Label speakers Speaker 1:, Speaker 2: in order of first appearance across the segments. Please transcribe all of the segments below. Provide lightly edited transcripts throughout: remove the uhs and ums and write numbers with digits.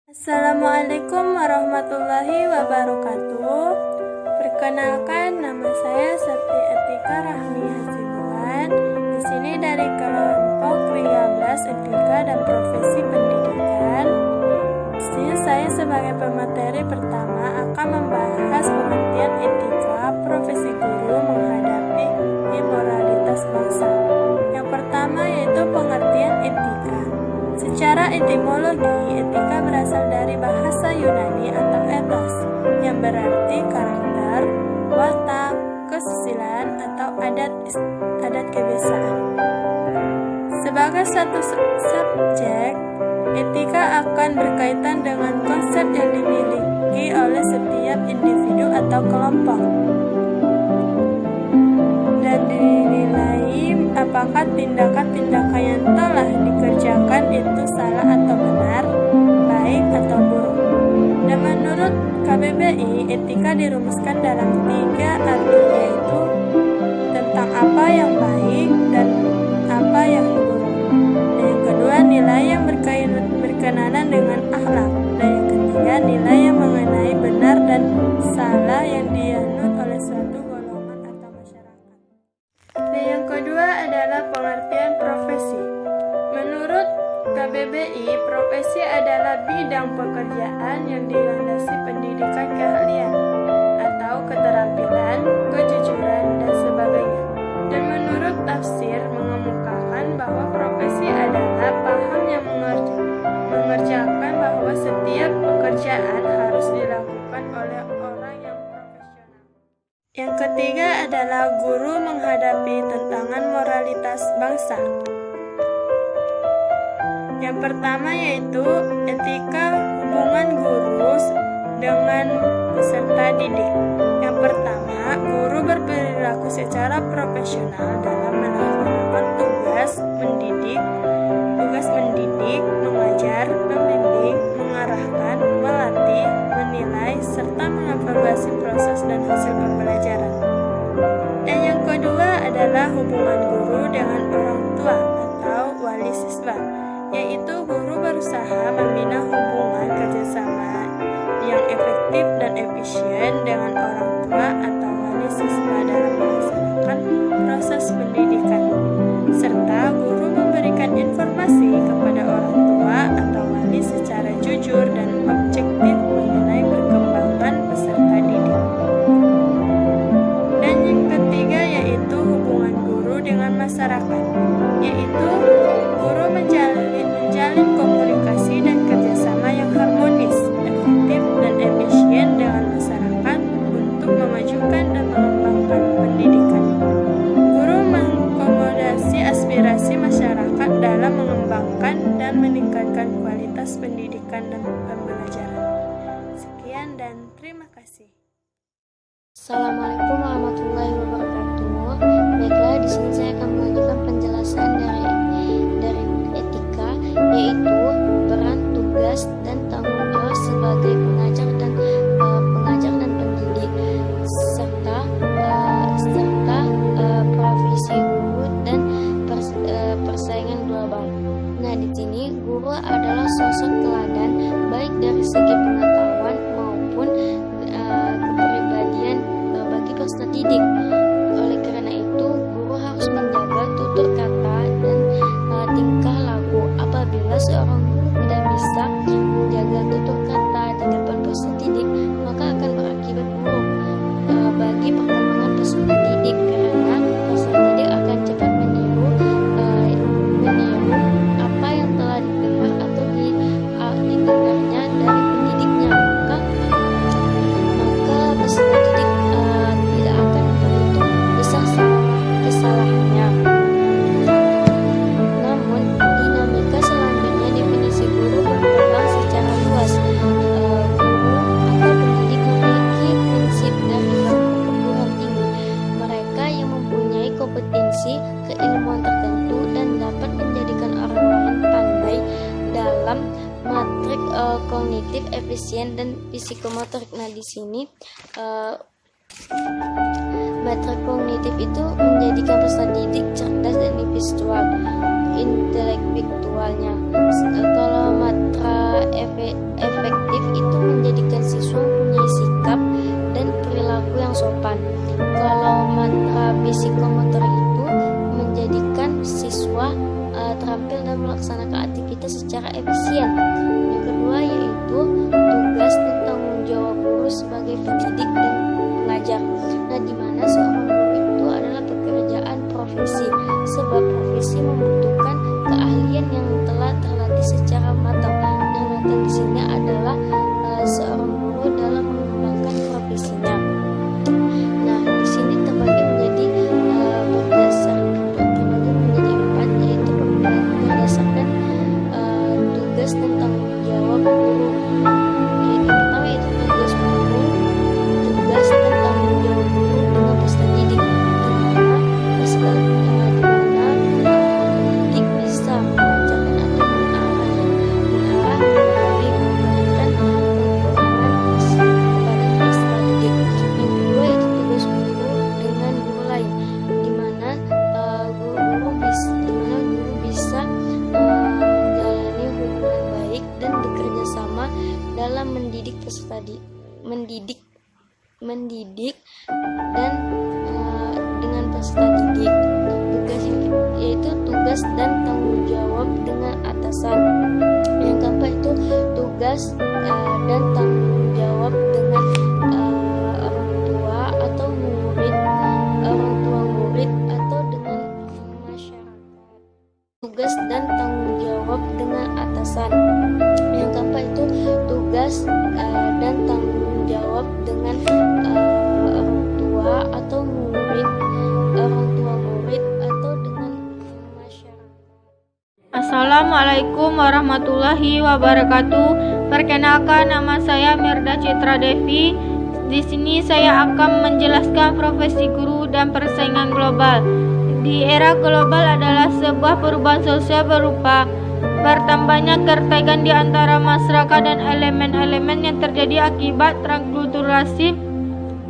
Speaker 1: Assalamualaikum warahmatullahi wabarakatuh. Perkenalkan, nama saya Septi Etika Rahmi Hasibuan. Di sini dari kelompok 13 Etika dan Profesi Pendidikan. Di sini saya sebagai pemateri pertama akan membahas pengertian etika profesi guru menghadapi moralitas bangsa. Yang pertama yaitu pengertian etika. Secara etimologi, etika berasal dari bahasa Yunani atau ethos, yang berarti karakter, watak, kesusilaan, atau adat kebiasaan. Sebagai satu subjek, etika akan berkaitan dengan konsep yang dimiliki oleh setiap individu atau kelompok, dan dinilai apakah tindakan-tindakan yang telah dikerjakan itu salah atau benar, baik atau buruk. Dan menurut KBBI, etika dirumuskan dalam 3 arti, yaitu tentang apa yang baik dan apa yang buruk. Dan yang kedua, nilai yang berkenaan dengan akhlak. Dan yang ketiga, nilai yang mengenai benar dan salah yang dianut oleh suatu golongan atau masyarakat. Dan yang kedua adalah pengertian profesi. Menurut KBBI, profesi adalah bidang pekerjaan yang dilandasi pendidikan keahlian atau keterampilan, kejujuran, dan sebagainya. Dan menurut tafsir mengemukakan bahwa profesi adalah paham yang mengerjakan bahwa setiap pekerjaan harus dilakukan oleh orang yang profesional. Yang ketiga adalah guru menghadapi tantangan moralitas bangsa. Yang pertama yaitu etika hubungan guru dengan peserta didik. Yang pertama, guru berperilaku secara profesional dalam melaksanakan tugas mendidik, mengajar, membimbing, mengarahkan, melatih, menilai, serta mengevaluasi proses dan hasil pembelajaran. Dan yang kedua adalah hubungan guru dengan orang tua atau wali siswa, yaitu guru berusaha membina hubungan kerjasama yang efektif dan efisien dengan orang tua atau wali siswa dalam melaksanakan proses pendidikan, serta guru memberikan informasi kepada orang tua atau wali secara jujur dan objektif mengenai perkembangan peserta didik. Dan yang ketiga yaitu hubungan guru dengan masyarakat, yaitu guru menjalin komunikasi dan kerjasama yang harmonis, efektif, dan efisien dengan masyarakat untuk memajukan dan mengembangkan pendidikan. Guru mengakomodasi aspirasi masyarakat dalam mengembangkan dan meningkatkan kualitas pendidikan dan pembelajaran. Sekian dan terima kasih.
Speaker 2: Assalamualaikum warahmatullahi wabarakatuh. Baiklah, di sini saya akan mengajukan penjelasan dari etika, yaitu peran, tugas, dan tanggung jawab sebagai pengajar dan pendidik, serta profesi guru dan persaingan global. Nah, di sini guru adalah sosok teladan baik dari segi pengetahuan maupun kepribadian bagi peserta didik. Oleh karena itu, guru harus menjaga tutur kata dan tingkah laku. Apabila seorang guru tidak bisa menjaga tutur kata di depan peserta didik, maka akan berakibat buruk bagi perkembangan peserta didik, karena peserta didik akan cepat meniru apa yang telah didengar atau didengarnya dari pendidiknya. Maka peserta didik tidak akan begitu besar kesalahannya. Namun, dinamika selanjutnya definisi guru berkembang secara luas. Guru atau pendidik memiliki prinsip dari perguruan tinggi. Mereka yang mempunyai kompetensi, keilmuan tertentu, dan dapat menjadikan orang lain pandai dalam matrik kognitif, efisien, dan psikomotorik. Nah, di sini matrik kognitif itu menjadikan peserta didik cerdas dan intelektualnya. Kalau matra efek kita secara efisien. Yang kedua yaitu tugas dan tanggung jawab guru sebagai pendidik dan pengajar. Nah, di mana seorang guru itu adalah pekerjaan profesi, sebab profesi membutuhkan keahlian yang telah terlatih secara matang. Yang matang di sini adalah seorang guru dalam mengembangkan profesinya. Nah, di sini terbagi menjadi menjadi 4, yaitu berdasarkan tugas dan tanggung jawab guru. Yang pertama yaitu tugas guru, tugas dan tanggung jawab guru dengan peserta didik, pendidik bisa mengajarkan atau mengarah memberi memberikan kekurangan kepada peserta didik. Yang kedua yaitu tugas guru dengan guru lain, di mana guru bisa menjalani hubungan baik dan bekerja sama dalam mendidik peserta mendidik dan dengan peserta didik. Tugas yaitu tugas dan tanggung jawab dengan atasan. Yang keempat itu tugas dan tanggung jawab dengan orang tua atau murid, orang tua murid atau dengan masyarakat. Tugas dan tanggung jawab dengan atasan. Yang keempat itu tugas dan tanggung jawab dengan orang tua atau murid, orang tua murid atau dengan masyarakat.
Speaker 3: Assalamualaikum warahmatullahi wabarakatuh. Perkenalkan, nama saya Mirda Citra Devi. Di sini saya akan menjelaskan profesi guru dan persaingan global. Di era global adalah sebuah perubahan sosial berupa bertambahnya keterkaitan di antara masyarakat dan elemen-elemen yang terjadi akibat transkulturasi,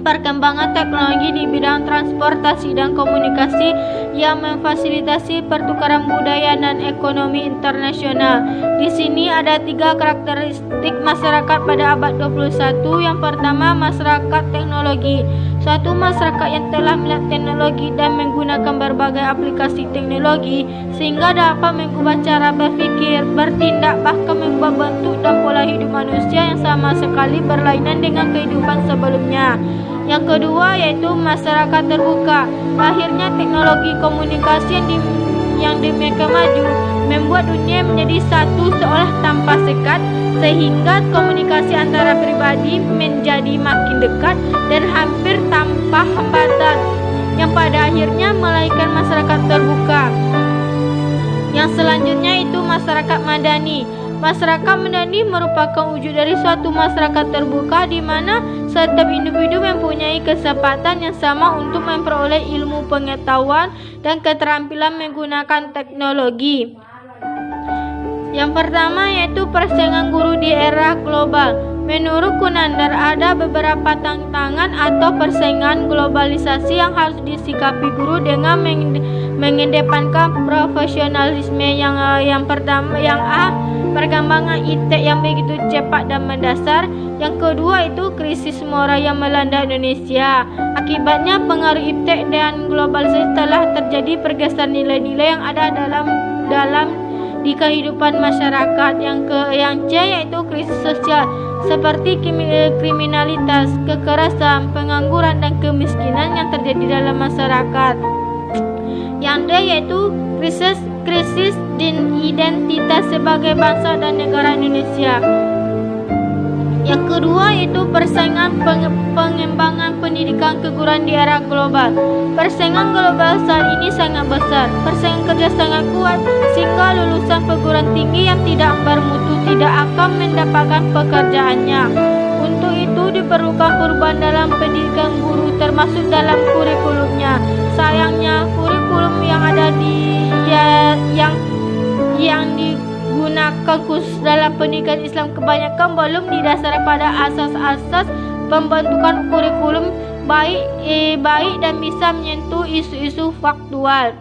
Speaker 3: perkembangan teknologi di bidang transportasi dan komunikasi yang memfasilitasi pertukaran budaya dan ekonomi internasional. Di sini ada 3 karakteristik masyarakat pada abad 21. Yang pertama, masyarakat teknologi. Suatu masyarakat yang telah melihat teknologi dan menggunakan berbagai aplikasi teknologi sehingga dapat mengubah cara berpikir, bertindak, bahkan mengubah bentuk dan pola hidup manusia yang sama sekali berlainan dengan kehidupan sebelumnya. Yang kedua yaitu masyarakat terbuka. Lahirnya teknologi komunikasi yang demikian maju membuat dunia menjadi satu seolah tanpa sekat, sehingga komunikasi antara pribadi menjadi makin dekat dan hampir tanpa hambatan, yang pada akhirnya melahirkan masyarakat terbuka. Yang selanjutnya itu masyarakat madani. Masyarakat madani merupakan wujud dari suatu masyarakat terbuka di mana setiap individu mempunyai kesempatan yang sama untuk memperoleh ilmu pengetahuan dan keterampilan menggunakan teknologi. Yang pertama yaitu persaingan guru di era global. Menurut Kunandar, ada beberapa tantangan atau persaingan globalisasi yang harus disikapi guru dengan mengedepankan profesionalisme. Yang pertama, yang A, perkembangan IT yang begitu cepat dan mendasar. Yang kedua itu krisis moral yang melanda Indonesia. Akibatnya pengaruh IT dan globalisasi telah terjadi pergeseran nilai-nilai yang ada dalam di kehidupan masyarakat. Yang C yaitu krisis sosial seperti kriminalitas, kekerasan, pengangguran dan kemiskinan yang terjadi dalam masyarakat. Yang D yaitu krisis identitas sebagai bangsa dan negara Indonesia. Yang kedua yaitu persaingan pengembangan pendidikan keguruan di era global. Persaingan global saat ini sangat besar. Persaingan kerja sangat kuat sehingga lulusan perguruan tinggi yang tidak bermutu tidak akan mendapatkan pekerjaannya. Untuk itu diperlukan perubahan dalam pendidikan guru termasuk dalam kurikulumnya. Sayangnya kurikulum yang ada yang digunakan khusus dalam pendidikan Islam kebanyakan belum didasari pada asas-asas pembentukan kurikulum baik dan bisa menyentuh isu-isu faktual.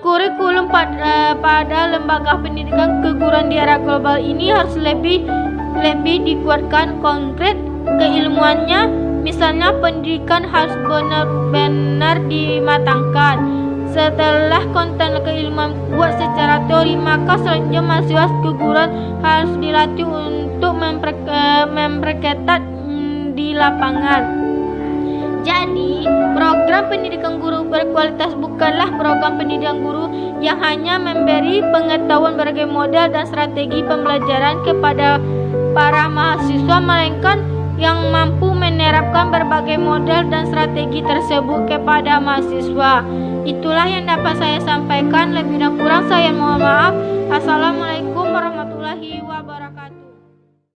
Speaker 3: Kurikulum pada lembaga pendidikan keguruan di era global ini harus lebih dikuatkan konkret keilmuannya. Misalnya pendidikan harus benar-benar dimatangkan Setelah konten keilmuan kuat secara teori, maka selanjutnya mahasiswa keguruan harus dilatih untuk memperketat di lapangan. Jadi, program pendidikan guru berkualitas bukanlah program pendidikan guru yang hanya memberi pengetahuan berbagai model dan strategi pembelajaran kepada para mahasiswa, melainkan yang mampu menerapkan berbagai model dan strategi tersebut kepada mahasiswa. Itulah yang dapat saya sampaikan. Lebih dan kurang saya mohon maaf. Assalamualaikum warahmatullahi wabarakatuh.